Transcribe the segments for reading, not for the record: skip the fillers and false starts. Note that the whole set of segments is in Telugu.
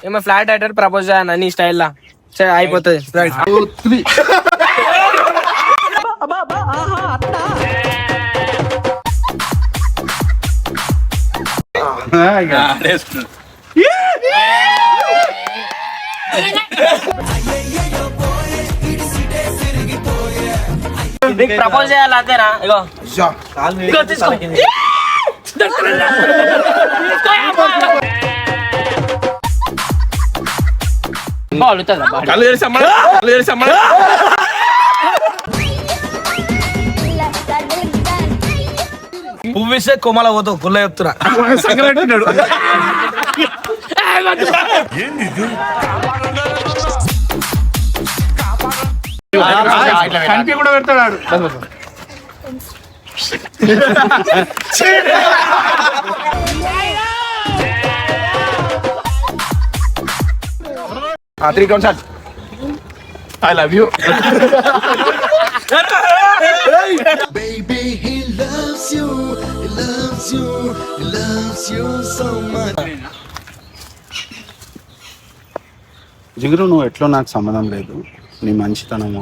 ఏమో ఫ్లాట్ అయిటర్ ప్రపోజ్ చేయన్న నీ స్టైల్ లా అయిపోతుంది. ప్రపోజ్ చేయాలి అంతేనా? ఇగో తీసుకో. పువ్విస్తే కొమ్మల పోతావు కుల్ల చెప్తున్నా. కనిపి కూడా పెడతాడు. Three counts. I love you. Baby, he loves you, he loves you, he loves you so much. జిగురు నువ్వు ఎట్లో నాకు సంబంధం లేదు, నీ మంచితనము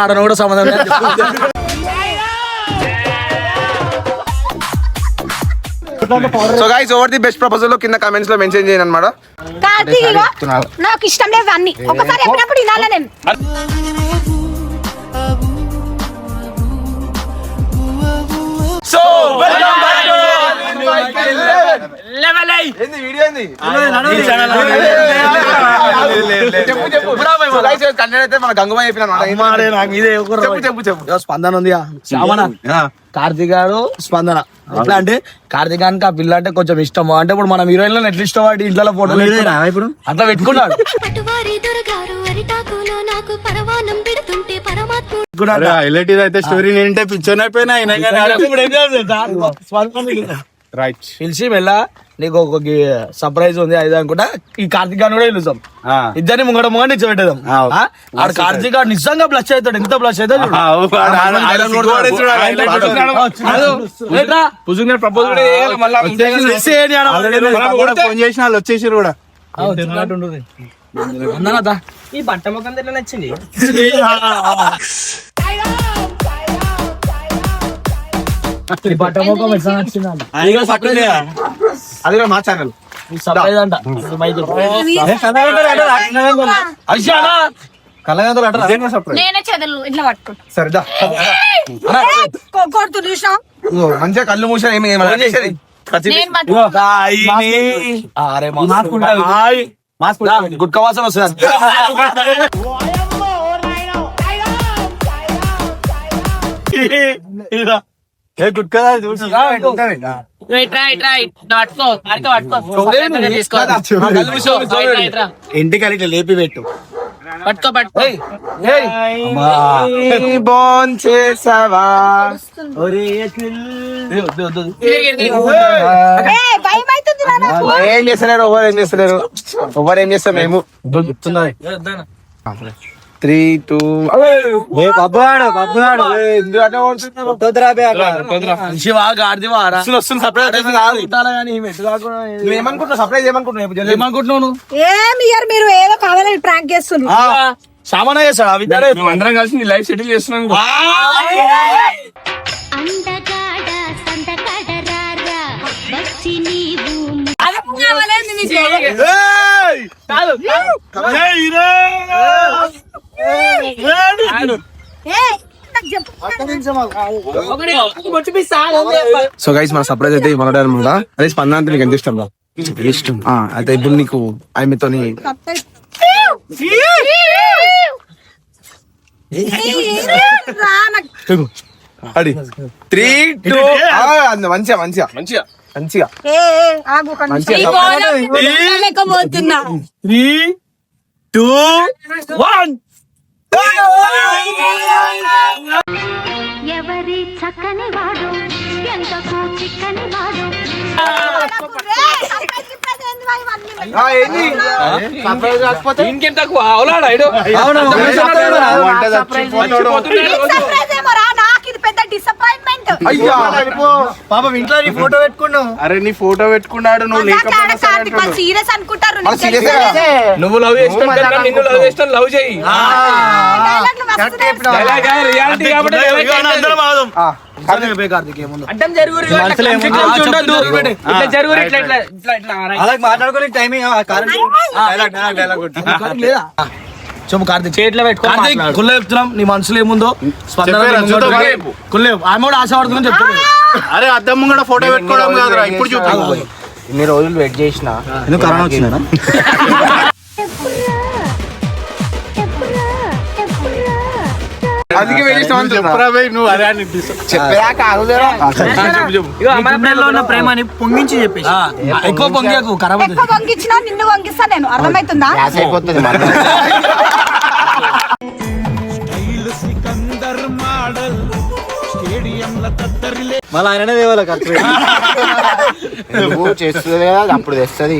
ఆడను కూడా సంబంధం లేదు. So guys over the best proposal లో కింద కామెంట్స్ లో మెన్షన్ చేయండి అన్నమాట. నాకు ఇష్టం లేదు అన్ని ఒకసారి చెప్పినప్పుడు వినాలా నేను. సో వీడియో ఏంది? మన గంగమ్మ చెప్పిన స్పందన ఉంది. కార్తీక్ గారు స్పందన ఎట్లా అంటే కార్తీక్ గారికి ఆ పిల్ల అంటే కొంచెం ఇష్టం. అంటే ఇప్పుడు మనం హీరోయిన్ ఎట్లా ఇష్టం వాటి ఇంట్లో ఫోటో ఇప్పుడు అట్లా పెట్టుకున్నాడు. అయితే స్టోరీ ఏంటంటే పిక్చర్ అయిపోయినా రైట్ పిలిచి మెల్ల నీకు ఒక సర్ప్రైజ్ ఉంది అది అనుకుంటా. ఈ కార్తీక్ గారిని కూడా పిలుస్తాం, ఇద్దరిని ముంగడ నిచ్చబెట్టేదాం. ఆడు కార్తీక్ గారు నిజంగా బ్లష్ అవుతాడు, ఎంత బ్లష్ అవుతాడు. ఫోన్ చేసిన వాళ్ళు వచ్చేసారు కూడా. ఈ బట్ట ముఖం ఎట్లా నచ్చింది? అది మా ఛానల్ సర్ప్రైజ్ అంట. నేనే చదువు ఇట్లా పట్టుకుంటా. సరేదా కొడుతు చూసాం మంచిగా కళ్ళు మూసా గుట్కా వాసన వస్తుంది. ఇంటికి ఇట్లా లేపి పెట్టు. బోన్ చేసావా ఏం చేస్తలేరు, ఎవరు ఏం చేస్తాం మేము. 3, 2 ఏమనుకుంటున్నావు? మీరు ఏదో కావాలని ప్రాంక్ చేస్తున్నారు. సామాన్ చేస్తాడు అవి అందరం కలిసి నీ లైఫ్ సెటిల్ చేస్తున్నాను. సో గైస్ మన సర్ప్రైజ్ అయితే ఇవ్వడం అనమాట. అదే స్పందన అంటే నీకు ఎంత ఇష్టం రా? ఇష్టం అయితే ఇప్పుడు నీకు ఆమెతో అడి 3, 2 మంచిగా మంచిగా మంచిగా మంచిగా 3, 2, 1 ఎవరి చక్కని వాడు ఎంతకు చిక్కని వాడు. ఇంకెంత తక్కువ నాకు ఇది పెద్ద డిసప్పాయింట్మెంట్. పాపం ఇంట్లో నీ ఫోటో పెట్టుకున్నావు. అరే నీ ఫోటో పెట్టుకున్నాడు నువ్వు లేకపోయినా సరే అంటాడు. సీరియస్ అనుకుంటారు నువ్వు లవ్ చేస్తావు నిన్ను లవ్ చేస్తాను లవ్ చేయి రియాలిటీ కాబట్టి అడ్డం జరుగురు ఇట్లా జరుగురు ఇట్లా ఇట్లా ఇట్లా ఇట్లా అలా మాట్లాడుకోని టైమింగ్ చెప్పు కార్తీక్. చేతిలో పెట్టుకో. కుల్ల చెప్తున్నాం నీ మనసులో ఏముందో. కుల్లే ఆమె కూడా ఆశపడుతుందని చెప్తాను. అరే అద్దం ముంగడ ఫోటో పెట్టుకోవడం కాదురా ఇప్పుడు చూపి. ఇన్ని రోజులు వెయిట్ చేసిన ఎందుకు కరోనా వచ్చిందా? అందుకే నువ్వు అదే ఉన్న ప్రేమని పొంగించి చెప్పేసి ఎక్కువ పొంగికు ఖరాబ్ ఎక్కువ పొంగిచ్చినా నిన్ను పొంగిస్తా నేను. అర్థమవుతుందా? అయిపోతుంది. మళ్ళీ ఆయననే దేవాల ఖర్చు చేస్తుంది కదా అప్పుడు తెస్తుంది.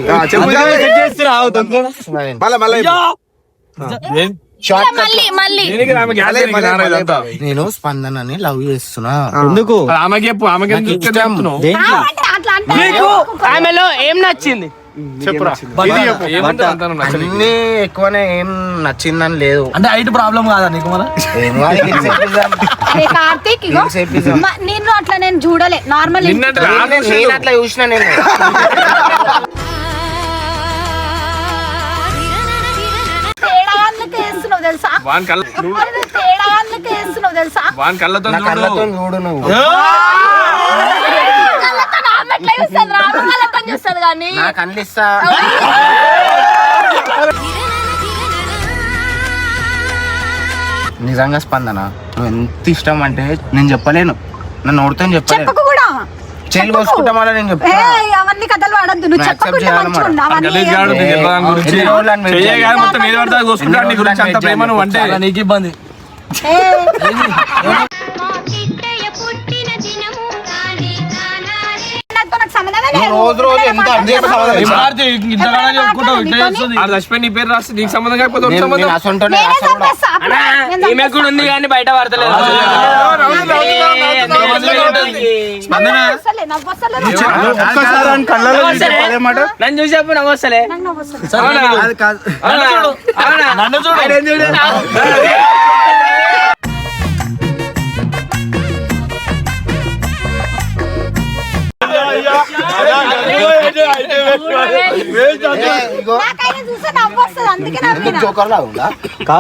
నేను స్పందనని లవ్ చేస్తున్నా. ఎందుకు ఆమెకి చెప్పు ఆమెకి ఆమెలో ఏం నచ్చింది చెప్పురా. అన్ని ఎక్కువనే ఏం నచ్చిందని లేదు. అంటే హైట్ ప్రాబ్లం కాదా నీకు? మన కార్తీక్ నేను అట్లా నేను చూడలే. నార్మల్ నేను అట్లా చూసిన. నేను తేడాళ్ళకి వేస్తున్నావు తెలుసా? తేడాళ్ళకి వేస్తున్నావు తెలుసా? కళ్ళతో కళ్ళతో చూడు నువ్వు. నాకు అందిస్తా. నిజంగా స్పందన నువ్వు ఎంత ఇష్టం అంటే నేను చెప్పలేను. నన్ను నోడుతో చెప్పలేను. చెప్పకు కూడా. చేలు కోసుకుంటామని నేను చెప్తా. అవన్నీ కథలు వాడద్దు. నువ్వు చెప్పకుండా మంచిగా ఉండు. అవన్నీ నీకు ఇబ్బంది. రోజు రోజు ఎంత నీ పేరు రాస్తే నీకు సంబంధం కాకపోతే ఈమె కూడా ఉంది కానీ బయట పడతలేదు. నన్ను చూసేప్పుడు నవ్వొస్తలే. నన్ను చూడు.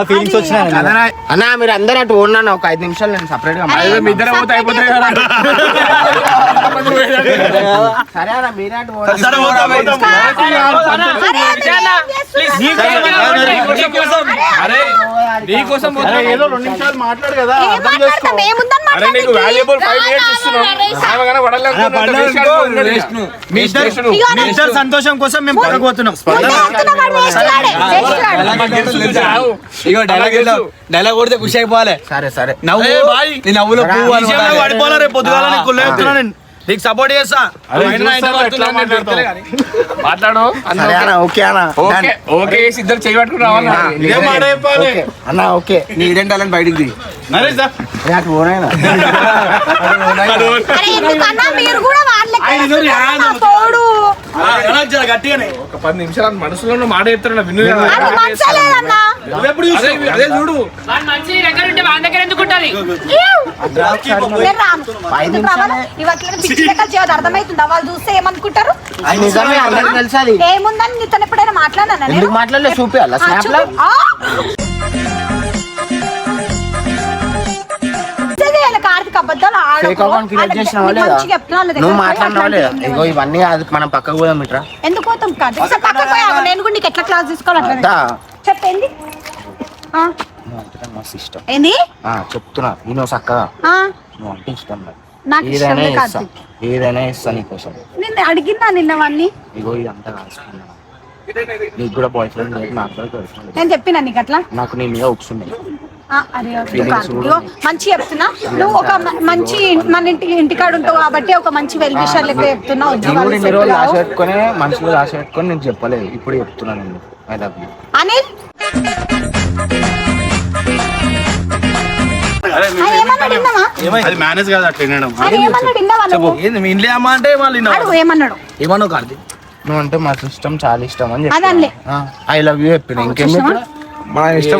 ఫీలింగ్స్ వచ్చినా అన్న మీరు అందరూ అటు ఓడినా ఒక 5 నిమిషాలు నేను సపరేట్ గా ఇద్దరు పోతే అయిపోతాయి సరే అన్న మీరే అటు నీకోసం ఏదో 2 నిమిషాలు మాట్లాడు కదా. అరే నీకు వాల్యుబుల్ 5 మినిట్స్ ఇస్తున్నాం. మీ ఇద్దరు సంతోషం కోసం మేము పడకపోతున్నాం. ఇగో డైలాగ్ కొడితే ఖుషి అయిపోవాలి. సరే సరే నవ్వు నీ నవ్వులో పువ్వు పడిపోవాలి. రేపు పొద్దుగాల నీకు సపోర్ట్ చేస్తా. మాట్లాడు సరే అన్న ఓకే అన్న ఓకే ఇద్దరు చేయబట్టుకుని రావాలి. అన్న ఓకే నీ ఇడెంట్ టాలెంట్ బయటికి ది. అటు ఓనైనా మీరు కూడా తోడు గట్టిగానే ఒక 10 నిమిషాలు మనసులో మాట చెప్తున్నా విను. మంచలేదన్నా. అదే చూడు అర్థమవుతుందా? వాళ్ళు చూస్తే ఏమనుకుంటారు? నిజమే అందరికి తెలుసు. అది ఏముందని నీతో ఎప్పుడైనా మాట్లాడానా? ఎందుకు మాట్లాడలేదు చూపియాలా స్నాప్ లో? కార్తీక్ అబద్ధాలు ఫేక్ అకౌంట్ క్రియేట్ చేసినావా లేదా? నువ్వు మాట్లాడినావా లేదా? ఇగో ఇవన్నీ అది మనం పక్కకు పోదాం ఇట్రా. ఎందుకు పోతాం కార్తీక్? పక్కకు పోయావు. నేను కూడా నీకు ఎట్లా క్లాస్ తీసుకోవాలి అట్లా చెప్పండి. ఇష్టం ఏంది చెప్తున్నా నేను చక్కగా నువ్వు అంటే ఇష్టం నాకు ఏదైనా ఇస్తా ఏదైనా ఇస్తా నీకోసం. నిన్ను అడిగినా నిన్నవన్నీ. ఇగో ఇదంతా కాసుకున్నా. నీకు కూడా బాయ్ ఫ్రెండ్ లేదు, నాకు కూడా గర్ల్ ఫ్రెండ్. నేను చెప్పినా నీకు అట్లా? నాకు నీ మీద ఉప్సున్నాయి. అరే మంచి చెప్తున్నా. నువ్వు ఒక మంచి మన ఇంటికాడు ఉంటావు కాబట్టి ఒక మంచి వెల్ విషయాలు లెక్క చెప్తున్నావు. ఆశ పెట్టుకుని మనసులో ఆశ పెట్టుకొని నేను చెప్పలేదు, ఇప్పుడు చెప్తున్నాను నేను. I love you Anil. ఏమన్నా అది మేనేజ్ కాదు అట్లా వినడం. ఆయన ఏమన్నాడు విన్నావా నువ్వు? ఏంది మీ ఇంట్లో అమ్మ అంటే వాళ్ళు అడుగు ఏమన్నాడు? ఏమన్నావు కార్తీక్? నువ్వు అంటే మాకు ఇష్టం, చాలా ఇష్టం అని అదనలే. ఐ లవ్ యూ చెప్పిన. ఇంకేం చెప్పిన? మన ఇష్టం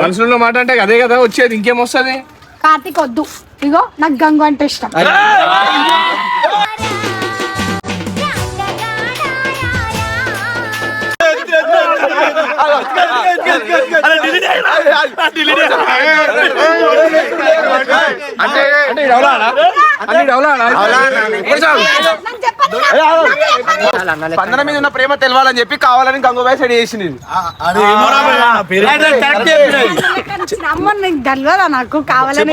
మనసులో మాట అంటే అదే కదా వచ్చేది, ఇంకేం వస్తుంది? కార్తీక్ వద్దు, ఇగో నాకు గంగు అంటే ఇష్టం. నాకు చెప్పండి. స్పందన మీద ఉన్న ప్రేమ తెలవాలని చెప్పి కావాలని గంగూబాయ్ సైడ్ చేసింది. అమ్మ నీకు తెలియదా నాకు కావాలని?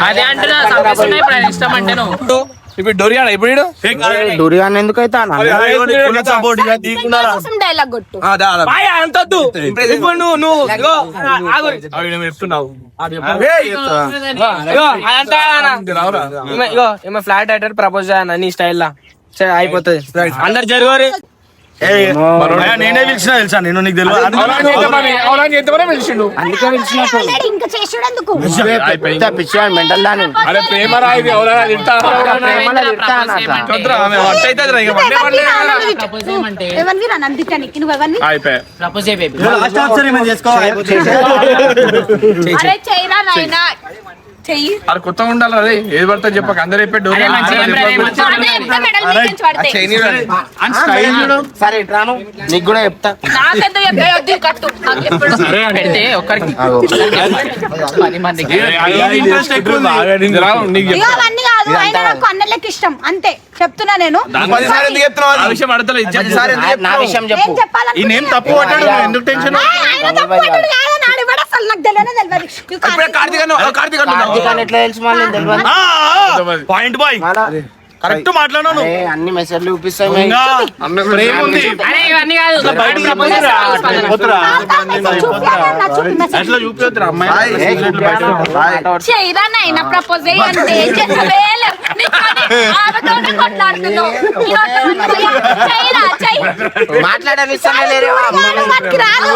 అదే అంటున్నా సంపేస్తున్నా ఇప్పుడు ఆయన ఇష్టం అంటే నువ్వు ఇప్పుడు డోరియానా ఇప్పుడు డోరియాన్ ఎందుకు అయితే డైలాగ్ కొట్టు. అంతొద్దు ఇప్పుడు నువ్వు ఇగో, ఆగు. చెప్తున్నావు ఇగో ఏమో ఫ్లాట్ అయిటర్ ప్రపోజ్ చేయను నీ స్టైల్ లా అయిపోతుంది. అందరు జరుగురు. నేనే పిలిచిన తెలుసా నేను, నీకు తెలియదు. పిలిచిండు. అందుకే పిలిచినట్టు. Already ఇంకా చేసుడు ఎందుకు? పిచ్చి మెంటల్ దాని. అరే ప్రేమ రాయిది ప్రేమలో తిడతా అన్నట్టు. ఎవరిని రా నందిటానికి నువ్వు ఎవరిని? ప్రపోజ్ చేయ బేబీ. అరే చేయరా నాయనా చెయ్యి. అది కొత్తగా ఉండాలి. అదే ఏది పడితే చెప్పక అందరు చెప్పే అరే మంచిగా చెప్పరా, మంచిగా అదే ఎంత మెడల్ వీకెండ్స్ పడతాయి. సరే ఇట్రాను, నీకు కూడా చెప్తా. నాకెందుకు చెప్పొద్దు కట్టు నాకు ఎప్పుడు పెడితే ఒక్కరికి 10 మందికి నీకు ఇగో అవన్నీ కాదు, అయినా నాకు అన్నలకి ఇష్టం అంతే చెప్తున్నా నేను. ఆ విషయం అడతలే నా విషయం ఏం చెప్పు. చెప్పాలని ఈయనేం తప్పు పట్టాడు, నువ్వు ఎందుకు టెన్షన్? ఆయన తప్పు పడ్డాడు కాదా, నాడు కూడా అసలు నాకు తెలియనే తెలియదు. You can't- కార్తీక్ కార్తీక్ ఎట్లా తెలుసు మళ్ళీ తెలియదు. పాయింట్ బాయ్ కరెక్ట్ మాట్లాడాను. అన్ని మెసేజ్లు చూపిస్తాయి. ప్రేమ ఉంది. అరే ఇవన్నీ కాదు ఒక బయట ప్రపోజ్ చేస్తాను పోతురా. చూపియాలి నా చూపి మెసేజ్. అట్లా చూపిద్దురా అమ్మాయి. చేయరా నాయన ప్రపోజ్ చేయండి చేస్తవేలే ఆమెతోనే కొట్లాడుతున్నావు. చేయరా చెయ్యి. మాట్లాడనిస్తానే లేరే వాటికి రాదు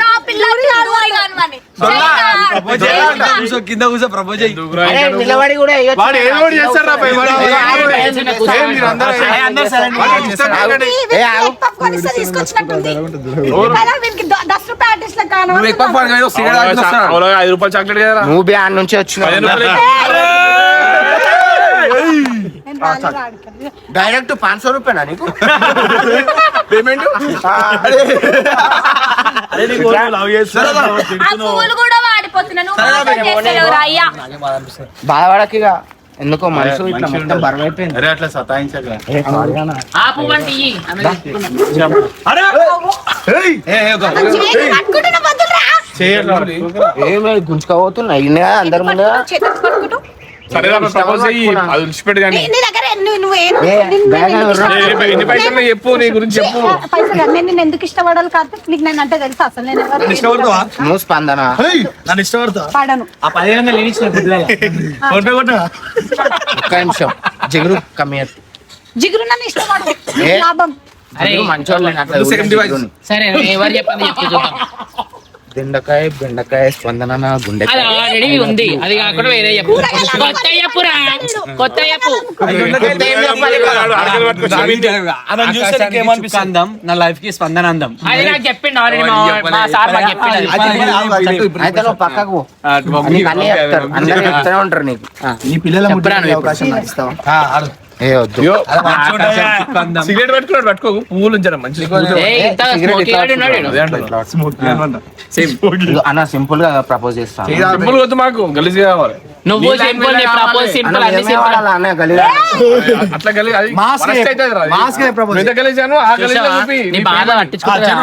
నా పిల్లలు దూరంగా అనమని. కింద కూర్చో ప్రపోజ్ చేయి. నిలబడి కూడా వేయొచ్చు. వాడు ఏదో ఒకటి చేస్తాడు రా పై వాడు. ఏం మీరు అందరూ వాడికి ఇష్టం లేకండి. తీసుకొచ్చినట్టుంది. వీనికి 10 రూపాయలు ఆర్టిస్ట్ లకు నువ్వు ఎక్కువ ఫోన్ కాదు, సిగరెట్ తాగుతూ వస్తున్నావు. 5 రూపాయలు చాక్లెట్ కదా. నువ్వు బ్యాన్ నుంచి వచ్చినావు. డైరెక్ట్ 500 రూపాయనా నీకు పేమెంట్? బాధపడక ఇక. ఎందుకో మనసు ఇట్లా మొత్తం బరువైపోయింది. అరే అట్లా సతాయించక. ఆపు వంటి ఏమే గుంజుకోబోతున్నా ఇన్ని కదా అందరి ముందు. సరే ప్రపోజ్ చెయ్యి, అది విడిచిపెట్టు కానీ. నీ దగ్గర ఎన్ని పైసలు చెప్పు, నీ గురించి చెప్పు. పైసలు నేను నిన్ను ఎందుకు ఇష్టపడాలి కార్తీక్? నీకు నేను అంటే తెలుసా అసలు నేను ఎవరు ఇష్టపడతావా? నువ్వు స్పందన నన్ను ఇష్టపడతా. పడను. ఆ 10,000 లేనిచ్చిన ఫోన్ పే కొట్టా. ఒక్క నిమిషం. జిగురు కమియర్ జిగురు నన్ను ఇష్టపడు. ఏ? లాభం. మంచోళ్ళు సరే ఎవరు చెప్పండి చెప్తే చూద్దాం. దిండకాయ బెండకాయ స్పందన నా గుండె. అది ఆల్రెడీ ఉంది, అది కాకుండా వేరే చెప్పు. కొత్త చెప్పురా, కొత్త చెప్పు. అందం నా లైఫ్ కి స్పందన అందం. అది నాకు చెప్పిండు ఆల్రెడీ మా సార్ మాకు చెప్పిండు. అయితే నువ్వు పక్కకు పో. నీకు అన్నీ చెప్తారు, అందరూ చెప్తూనే ఉంటారు నీకు. నీ పిల్లల అవకాశం నాకు ఇస్తావా? ఏ వద్దు. సిగరెట్ పెట్టుకున్నాడు, పట్టుకోకు. పువ్వులు ఉంచారు మంచి. అన్న సింపుల్ గా ప్రపోజ్ చేస్తాను. సింపుల్ వద్దు, మాకు గలీజ్ కావాలి. నువ్వు సింపుల్, నీ ప్రపోజ్ సింపుల్, అన్ని సింపుల్. అన్న గలీజ్ అట్లా గలీజ్ అది మనసు అయితే అది రాదు. ఎంత గలీజాను ఆ గలీజ్ చూపి నీ బాధ పట్టించుకుంటా.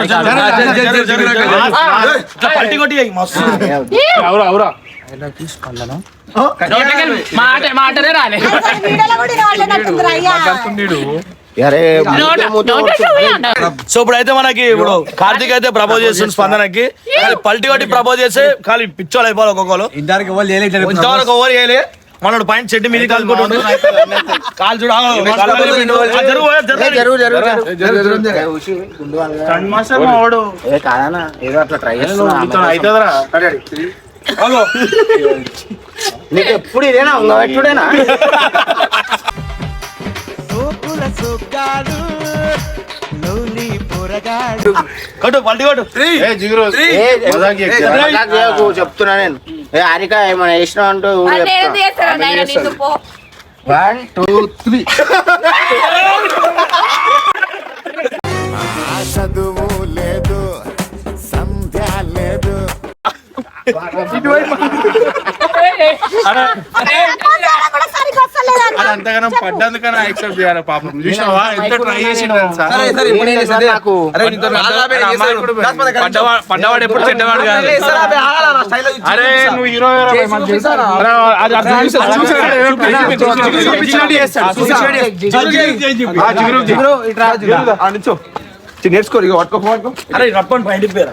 అవురా అవురా స్పందన మాటనే రాలే. వీడియోలో కూడా వినవాళ్ళేనట్టుంది రా అయ్యా. సో ఇప్పుడైతే మనకి ఇప్పుడు కార్తీక్ అయితే ప్రపోజ్ చేస్తుంది స్పందనకి. పల్టీ కొట్టి ప్రపోజ్ చేస్తే ఖాళీ పిచ్చోళ్ళు అయిపోవాలి ఒక్కొక్కరు. ఇంతవరకు ఓవర్ చేయలే. మనోడు పైన చెట్టు మీద కాలుకుంటుండు. కాలు చూడ కాదన్నా ఏదో అట్లా ట్రై చేస్తున్నా. నీకు ఎప్పుడు ఇదేనా ఉంగబెట్టుడేనా? కొట్టు పల్టీ కొట్టు మజాక్ చేయకు, చెప్తున్నా నేను. హారిక ఏమైనా వేసినావు అంటూ ఊరు 1 2 3 చదువు లేదు సంధ్య లేదు అంతగానం పడ్డందుకన్నా యాక్సెప్ట్ చేయాలి పాపం. చూసినావా ఎంత ట్రై చేసిండు తెలుసా? నాకు పడ్డవాడు ఎప్పుడు చెడ్డవాడు కాదు. అరే నువ్వు హీరో నేర్చుకో ఇక పట్టుకో. అరే రప్పని బయటికి పోయారా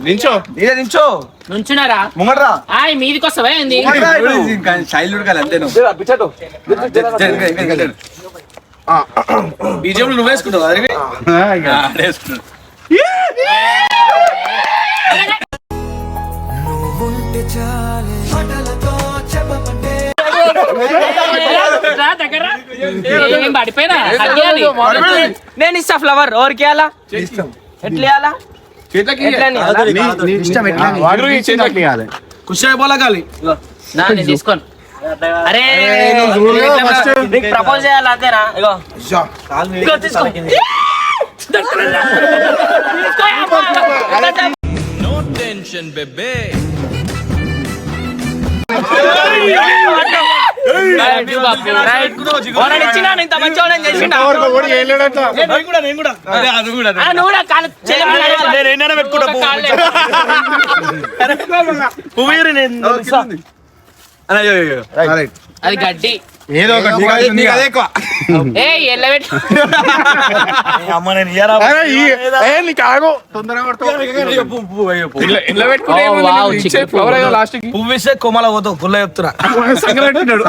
నించో ఇదే నించో నుంచున్నారా ముంగట్రా మీదికి వస్తావా ఏంది శైలుడు కాదు అంతే పిచ్చటు బీజేపీ నువ్వు వేసుకుంటావు అదే నువ్వుంటే చాలే మాటలతో చెప్పమంటే పడిపోయినా నేను ఇస్తా ఫ్లవర్ ఎవరికి ఇవ్వాలా ఎట్లా ఇవ్వాలా ఖుషి అయిపోలే కాలి నేను తీసుకోను అరే నీకు ప్రపోజ్ చేయాలి అంతేనా ఇగో తీసుకో ఇచ్చినా ఇంత మంచి చేసిండా నేను కూడా నువ్వు కూడా కాలు నేనైనా పెట్టుకుంటా పువ్వు నేను అది గడ్డి ఏదో ఏ ఎల్లబెట్టి అమ్మ నేను ఇయ్యరా నీకు ఆగో తొందరగా లాస్ట్ పువ్వు ఇస్తే కొమ్మల పోతావు ఫుల్ చెప్తున్నా సంగరెట్టినాడు.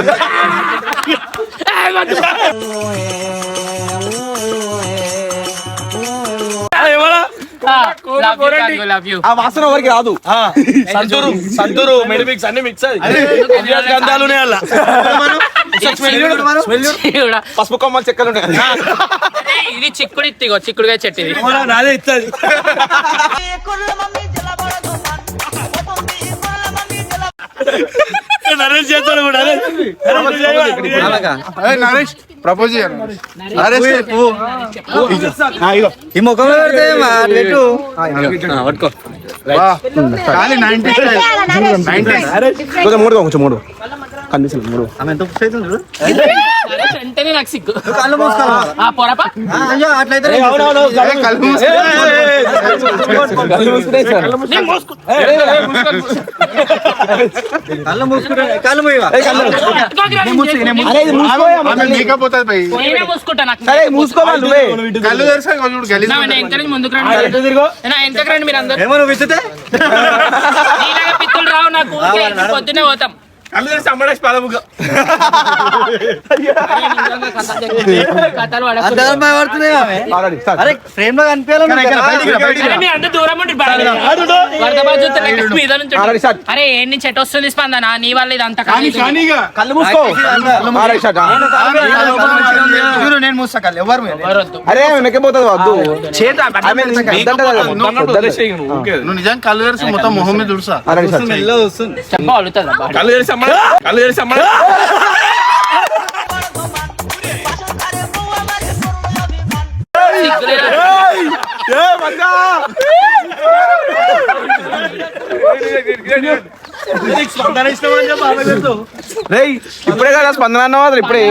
ఆ వాసన ఎవరికి రాదు. సంతూరు మెడిమిక్స్ అన్ని మిక్స్ గంధాలు పసుపు కొమ్మలు చెక్కలు ఉంటాయి. ఇది చిక్కుడు ఇత్తిగో చిక్కుడుగా చెట్టు ఇది నాదే ఇస్తుంది నరేష్ చేస్తాడు కూడా నరేష్ ప్రపోజ్ చేయాలి. ఈ ముఖం పెడితే పట్టుకో కానీ 90 కొంచెం మూడు కొంచెం మూడు కండిషన్ మూడు వెంటనే నాకు సిగ్గు పొరపా మేకప్ అవుతుంది భయ్. నేనే మూసుకుంటా నాకు మూసుకోవాలి నువ్వే. కళ్ళు తెరిసా చూడు గలీజ్ నా వెనక ముందుకు రండి నా వెనకకు రండి మీరు అందరూ నీలాగా పిత్తులు రావు నాకు పొద్దునే పోతాం కళ్ళు తెరిసి అమ్మడేసి పదముగా కథలు ఫ్రేమ్ లో కనిపించాలి. మీ అందరూ దూరం ఉండి వరద బాధ చూస్తే మీద నుంచి అరే ఏ నుంచి ఎటు వస్తుంది స్పందన నీ వల్ల ఇదంతా కళ్ళు మూసుకో. నేను మూస్తా కళ్ళు ఎవరు అరే వెనకపోతుంది వద్దు. నువ్వు నిజంగా కళ్ళు తెరిసి మొత్తం మొహం మీద దుడుసా చెప్ప అడుగుతుందా కళ్ళు తెరిసి కళ్ళు తెరిసి ఇప్పుడే కదా స్పందన అన్నావు అసలు ఇప్పుడే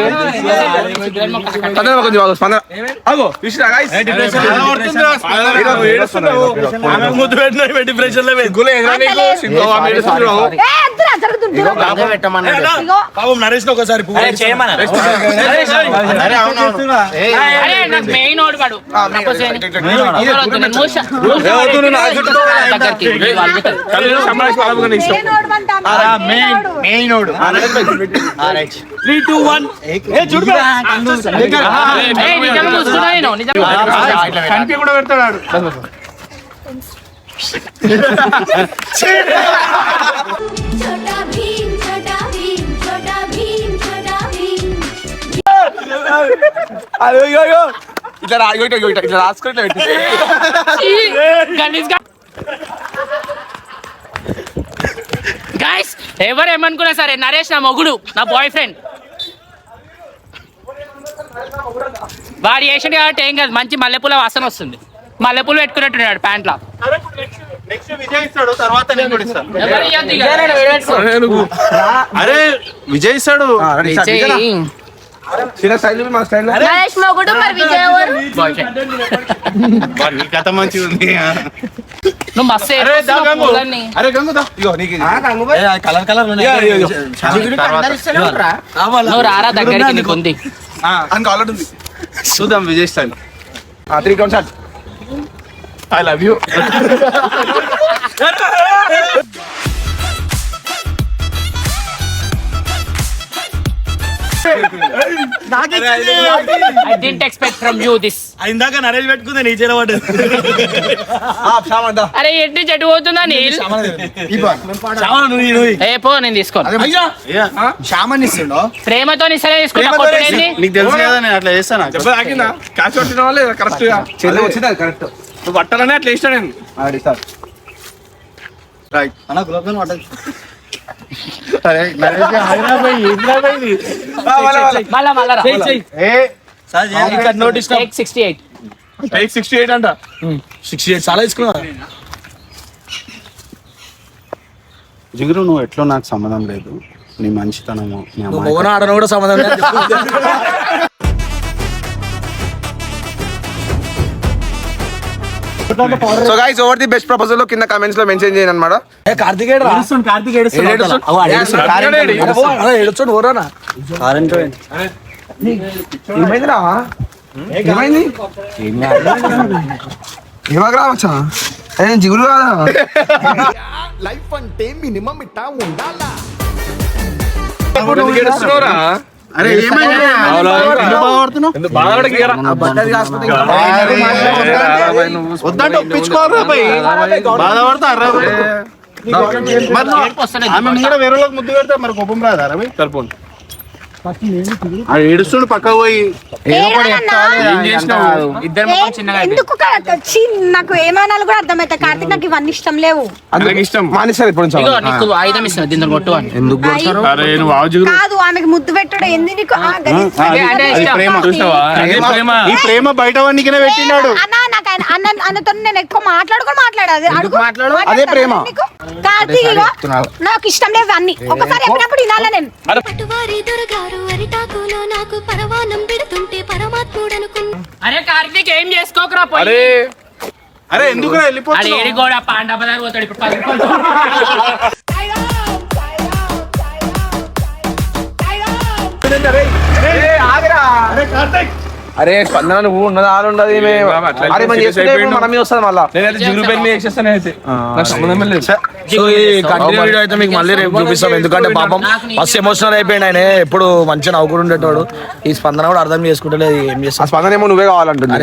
కొంచెం స్పందన అగో చూసిరా guys? ముద్దు పెట్టిన డిప్రెషన్ లో పాపం నరేష్ ఒకసారి అరే నాకు మెయిన్ ఓడి పడు కనిపి కూడా పెడతాడు. छोटा भीम छोटा भीम छोटा भीम छोटा भीम అయ్యో అయ్యో ఇట్లా ఇట్లా రాసుకొని ఇట్లా పెట్టి గైస్ ఎవరు ఏమనుకున్నా సరే నరేష్ నా మొగుడు, నా బాయ్ ఫ్రెండ్. వాడు చేసిండు కాబట్టి ఏం కాదు, మంచి మల్లెపూల వాసన వస్తుంది. మల్లెపూలు పెట్టుకున్నట్టున్నాడు ప్యాంట్ లో. నెక్స్ట్ విజయ్ ఇస్తాడు, తర్వాత నేను కూడా ఇస్తాను. ఎవరు ఇయ్యొద్దు ఇక. అరే విజయ్ ఇస్తాడు. చిన్న స్టైల్ మా స్టైల్ నరేష్ మొగుడు మరి విజయ్ ఎవరు? Boy friend. నీ కథ మంచిగా ఉంది. నువ్వు మస్తు అరే ఏడుస్తున్నావు పూలన్నీ. అరే గంగుదా ఇగో నీకు కలర్ కలర్ నువ్వు రారా దగ్గరికి, నీకు ఉంది. అని ఆల్రెడీ ఉంది. చూద్దాం Vijay style. 3 count shot. I love you. I didn't expect from you this. ఇందాక నరేష్ పెట్టుకుంది నీ చేర పడ్డది. అరే ఎట్టి చెట్టు పోతుందా నీళ్ళు? ఏ పో, నేను తీసుకోను. షామన్ ఇస్తుండో. ప్రేమతో సరే తీసుకుంటా. కొట్టుడేంది? నీకు తెలుసు కదా నేను అట్లా చేస్తాను. క్యాచ్ పట్టిన వాళ్ళే కరెక్ట్ గా చెల్లి వచ్చింది అది కరెక్ట్. నువ్వు పట్టాలనే అట్లా ఇష్టం నేను రైట్ అన్న గులాబ్ పట్టదు. అరే హైదరాబాద్ మళ్ళా రా. Notice Take 68. 68 అంట. 68 చాలా తీసుకున్నా. జిగురు నువ్వు ఎట్లో నాకు సంబంధం లేదు. నీ మంచితనము నీ అమ్మాయి మోహన్ ఆడను కూడా సమాధానం లేదు. So guys over the best proposal లో కింద కమెంట్స్ లో మెన్షన్ చేయండి అన్నమాట. ఏమైందిరా ఏమైంది ఏమాగ రావచ్చా జిగురు కాదా లైఫ్ అంటే మినిమం ఇట్టా ఉండాలా. అరే వద్దంటే ఒప్పించుకోవాలరా భయ్. బాధపడతారా ఆమె ముందు వేరే వాళ్ళకి ముద్దు పెడతా మరి కోపం రాదా భయ్? సరిపోండి ఏడుస్తుండు పక్కకు పోయి ఏం చేసినావు? ఇద్దరు ముఖం చిన్నగా అయిపోయింది. ఎందుకు నాకు ఏమనాలి కూడా అర్థమైతే. కార్తీక్ నాకు ఇవన్నీ ఇష్టం లేవు. ఇష్టం మానేసారు ఇప్పుడు ఇగో నీకు ఆయుధం ఇస్తున్నా, దీన్ని కొట్టు అని. ఎందుకు అరే నువ్వు ఆవుజుగురు కాదు ఆమెకు ముద్దు పెట్టడం ఎందు నీకు అంటే ఇష్టం. ఈ ప్రేమ బయట వాడికినే పెట్టినాడు. అన్నతో నేను ఎక్కువ మాట్లాడాలి. అదే ప్రేమ. కార్తీక్ ఇగో నాకు ఇష్టం లేవు అన్ని. ఒకసారి చెప్పినప్పుడు వినాలా నేను. పట్టువారి దొరగారు అరిటాకులో నాకు పరవానం పెడుతుంటే పరమాత్ముడనుకున్నా. అరే కార్తీక్ ఏం చేసుకోకరా పోయి. అరే ఎందుకు అరే వెళ్ళిపోతున్నావు? ఏడి కూడా పాండపదారు పోతాడు ఇప్పుడు 10 రూపాయలు. అరే స్పందన నువ్వు ఉన్నది ఆరు ఉండదు అరే మనం చేసుకుంటే మన మీద వస్తుంది మళ్ళా. సో ఈ కంటిన్యూ వీడియో అయితే మీకు మళ్ళీ రేపు చూపిస్తాం. ఎందుకంటే పాపం ఫస్ట్ ఎమోషనల్ అయిపోయింది ఆయన. ఎప్పుడు మంచిగా నవ్వుకుని ఉండేటోడు. ఈ స్పందన కూడా అర్థం చేసుకుంటలేదు ఏం చేస్తా. స్పందన ఏమో నువ్వే కావాలంటుంది.